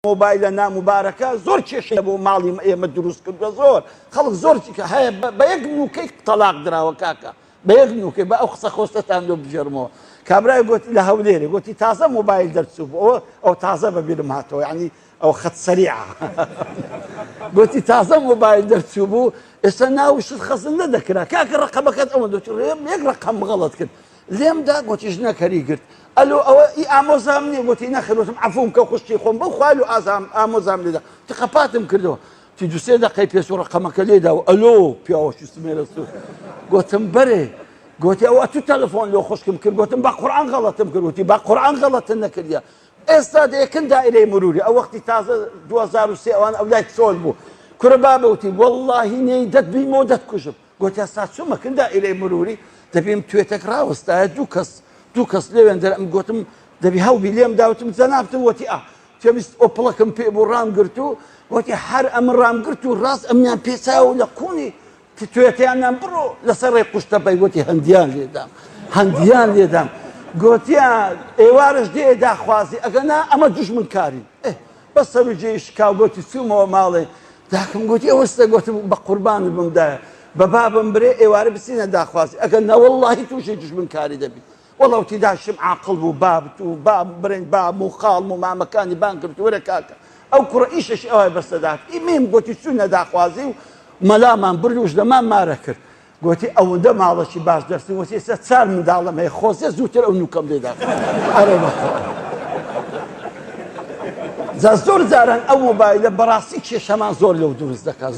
مۆبایلە ناموبارەکە زۆر کێشەیە بۆ ماڵی ئێمە دروست کردووە زۆر خەڵک زۆر هەیە بە یەک نوکەی تەلاق دراوە کاکە بە یەک نوکەی بە ئەو قسە خۆستەتان دۆ بژێرمەوە کابرای گوتی لە هەولێرێ گوتی تازە مۆبایل دەرچوو بۆ ئەو تازە بەبیرم هاتەوە یعنی ئەو خەت سەریعە گوتی تازە مۆبایل دەرچوو بوو ئێستا ناویشت خەزم نەدەکرا کاکە ڕقەمەکەت ئەوە دۆتی یەک ڕقەم غەڵەت کرد لێمدا گوتی ژنەکەری کرد ئەلۆ ئەوە ئی ئامۆزام نییە گوتی نەخێنوتم عەفوم کە خوشتی خۆم بەو خوالو ئامۆزام لێدا تی قەپاتم کردەوە تی دووسێ دەقەی پێش و ڕقەمەکە لێداوە ئەلۆ پیاوەشی سمێرە سوور گوتم بەرێ گوتی ئەوە تو تەلەفۆن لێ خوشکم کرد گوتم بە قورئان غەڵەتم کرد وتی بە قورئان غەڵەتت نەکردیە ئێستا دەیەکن دائیرەی مروری ئەو وەختی تازە 2003 ئەوان ئەو لای چۆل بوو کورە بابە وتی وەڵڵاهی نەی دەتبیمەوە دەتکوژم گوتی ئێستا چوومەکن دائیرەی مروری دەبیم توێتێک ڕاوەستایە دوو کەس لێوێن دەرەم گوتم دەبی هەوبی لێم داوتم جەنابتم وتی پێویست ئۆپڵەکەم پێ بوو ڕامگرت و وتی هەر ئەمە ڕامگرت و ڕاست ئەمیان پێچاو لە قوونی توێتیانیان بڕۆ لەسەر ڕێ قوشتەپەی گوتی هەندیان لێدام گوتیان ئێوارش دێ داخوازی ئەگەنا ئەمە دوژمنکاری بە سەرجێی شکاو گوتی چوومەوە ماڵێ داکەم گوتی ئەوەستە گوتم بە قوربانت بمدایە بە بابم برێ ئێوارە بچینە داخوازی ئەگەر نەوەڵڵاهی تووشی دوژمنکاری دەبی وەڵاو تی داشم عاقڵ بوو بابت و باب برێن باب و خاڵم و مامەکانی بان کرد وەرە کاکە ئەو کوڕە ئیشش ئەوای بەسەدات ئیمیم گوتی چوونە داخوازی و مەلامان بردوش دەمان مارە کرد گوتی ئەوەندە ماڵەشی باش دەرسی وتی ئێستا 4 منداڵم هەیە خۆزێ زووتر ئەو نوکەم لێدا زۆر جاران ئەو مۆبایلە بەڕاستی کێشەمان زۆر لەو دروست دەکات.